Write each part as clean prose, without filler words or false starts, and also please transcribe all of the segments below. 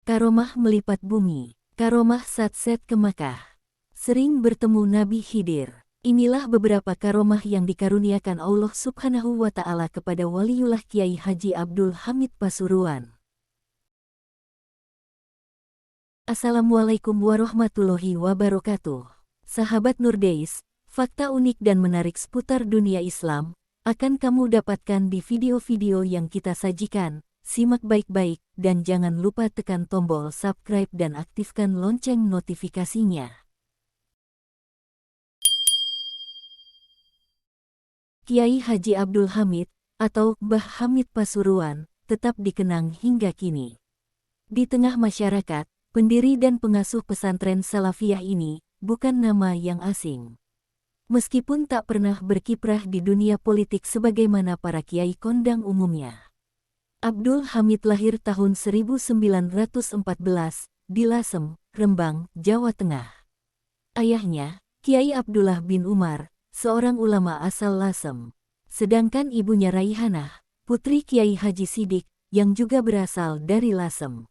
Karomah melipat bumi. Karomah Satset ke Makkah. Sering bertemu Nabi Khidir. Inilah beberapa karomah yang dikaruniakan Allah Subhanahu wa Ta'ala kepada Waliullah Kiai Haji Abdul Hamid Pasuruan. Assalamualaikum warahmatullahi wabarakatuh. Sahabat Nurdeis, fakta unik dan menarik seputar dunia Islam akan kamu dapatkan di video-video yang kita sajikan. Simak baik-baik dan jangan lupa tekan tombol subscribe dan aktifkan lonceng notifikasinya. Kiai Haji Abdul Hamid atau Mbah Hamid Pasuruan tetap dikenang hingga kini. Di tengah masyarakat, pendiri dan pengasuh pesantren Salafiyah ini bukan nama yang asing. Meskipun tak pernah berkiprah di dunia politik sebagaimana para kiai kondang umumnya. Abdul Hamid lahir tahun 1914 di Lasem, Rembang, Jawa Tengah. Ayahnya, Kiai Abdullah bin Umar, seorang ulama asal Lasem. Sedangkan ibunya Raihanah, putri Kiai Haji Sidik, yang juga berasal dari Lasem.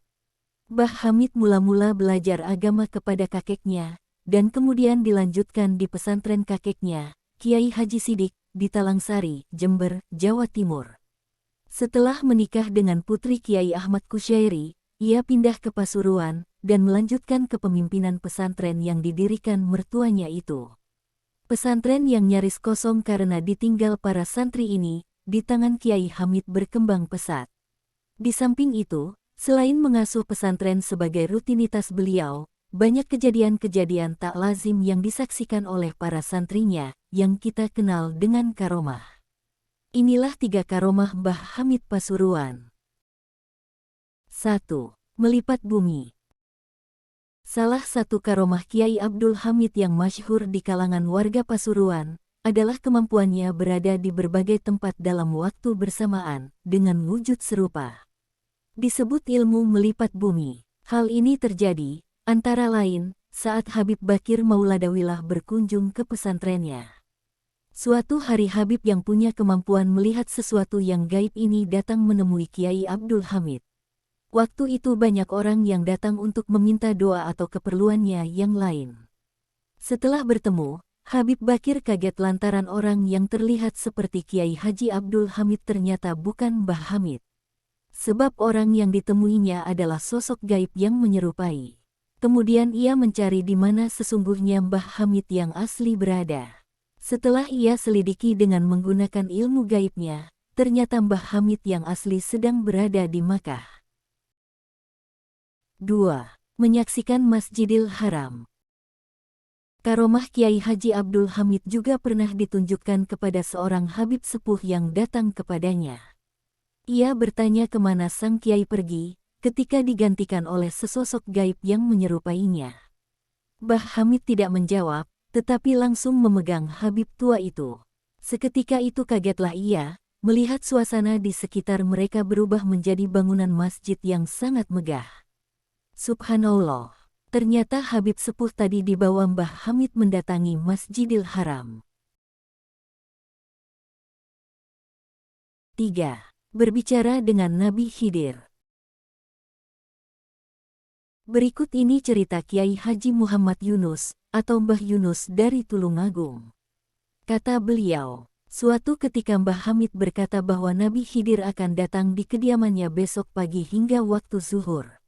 Mbah Hamid mula-mula belajar agama kepada kakeknya, dan kemudian dilanjutkan di pesantren kakeknya, Kiai Haji Sidik, di Talangsari, Jember, Jawa Timur. Setelah menikah dengan putri Kiai Ahmad Kusyairi, ia pindah ke Pasuruan dan melanjutkan kepemimpinan pesantren yang didirikan mertuanya itu. Pesantren yang nyaris kosong karena ditinggal para santri ini, di tangan Kiai Hamid berkembang pesat. Di samping itu, selain mengasuh pesantren sebagai rutinitas beliau, banyak kejadian-kejadian tak lazim yang disaksikan oleh para santrinya, yang kita kenal dengan karomah. Inilah 3 karomah Mbah Hamid Pasuruan. 1. Melipat bumi. Salah satu karomah Kiai Abdul Hamid yang masyhur di kalangan warga Pasuruan adalah kemampuannya berada di berbagai tempat dalam waktu bersamaan dengan wujud serupa. Disebut ilmu melipat bumi. Hal ini terjadi, antara lain, saat Habib Bakir Mauladawilah berkunjung ke pesantrennya. Suatu hari Habib yang punya kemampuan melihat sesuatu yang gaib ini datang menemui Kiai Abdul Hamid. Waktu itu banyak orang yang datang untuk meminta doa atau keperluannya yang lain. Setelah bertemu, Habib Bakir kaget lantaran orang yang terlihat seperti Kiai Haji Abdul Hamid ternyata bukan Mbah Hamid. Sebab orang yang ditemuinya adalah sosok gaib yang menyerupai. Kemudian ia mencari di mana sesungguhnya Mbah Hamid yang asli berada. Setelah ia selidiki dengan menggunakan ilmu gaibnya, ternyata Mbah Hamid yang asli sedang berada di Makkah. 2. Menyaksikan Masjidil Haram. Karomah Kiai Haji Abdul Hamid juga pernah ditunjukkan kepada seorang Habib sepuh yang datang kepadanya. Ia bertanya kemana sang Kiai pergi, ketika digantikan oleh sesosok gaib yang menyerupainya. Mbah Hamid tidak menjawab, tetapi langsung memegang Habib tua itu. Seketika itu kagetlah ia, melihat suasana di sekitar mereka berubah menjadi bangunan masjid yang sangat megah. Subhanallah, ternyata Habib sepuh tadi dibawa Mbah Hamid mendatangi Masjidil Haram. 3. Berbicara dengan Nabi Khidir. Berikut ini cerita Kiai Haji Muhammad Yunus, atau Mbah Yunus dari Tulungagung. Kata beliau, suatu ketika Mbah Hamid berkata bahwa Nabi Khidir akan datang di kediamannya besok pagi hingga waktu zuhur.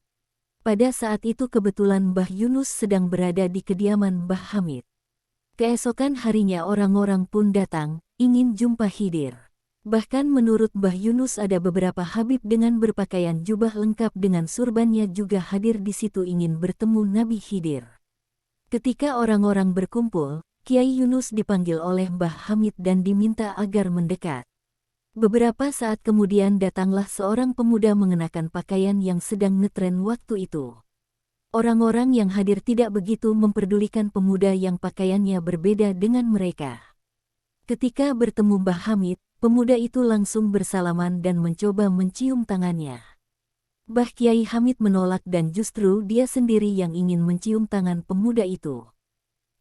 Pada saat itu kebetulan Mbah Yunus sedang berada di kediaman Mbah Hamid. Keesokan harinya orang-orang pun datang, ingin jumpa Khidir. Bahkan menurut Mbah Yunus ada beberapa Habib dengan berpakaian jubah lengkap dengan surbannya juga hadir di situ ingin bertemu Nabi Khidir. Ketika orang-orang berkumpul, Kiai Yunus dipanggil oleh Mbah Hamid dan diminta agar mendekat. Beberapa saat kemudian datanglah seorang pemuda mengenakan pakaian yang sedang ngetren waktu itu. Orang-orang yang hadir tidak begitu memperdulikan pemuda yang pakaiannya berbeda dengan mereka. Ketika bertemu Mbah Hamid, pemuda itu langsung bersalaman dan mencoba mencium tangannya. Mbah Kiai Hamid menolak dan justru dia sendiri yang ingin mencium tangan pemuda itu.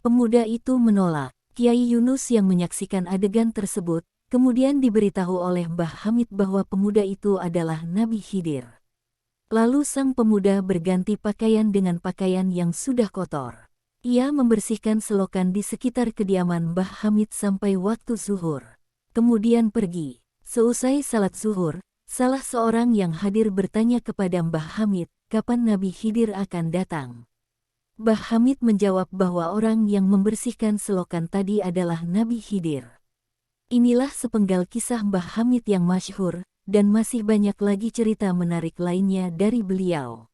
Pemuda itu menolak. Kiai Yunus yang menyaksikan adegan tersebut, kemudian diberitahu oleh Mbah Hamid bahwa pemuda itu adalah Nabi Khidir. Lalu sang pemuda berganti pakaian dengan pakaian yang sudah kotor. Ia membersihkan selokan di sekitar kediaman Mbah Hamid sampai waktu zuhur. Kemudian pergi. Seusai salat zuhur, salah seorang yang hadir bertanya kepada Mbah Hamid, kapan Nabi Khidir akan datang. Mbah Hamid menjawab bahwa orang yang membersihkan selokan tadi adalah Nabi Khidir. Inilah sepenggal kisah Mbah Hamid yang masyhur, dan masih banyak lagi cerita menarik lainnya dari beliau.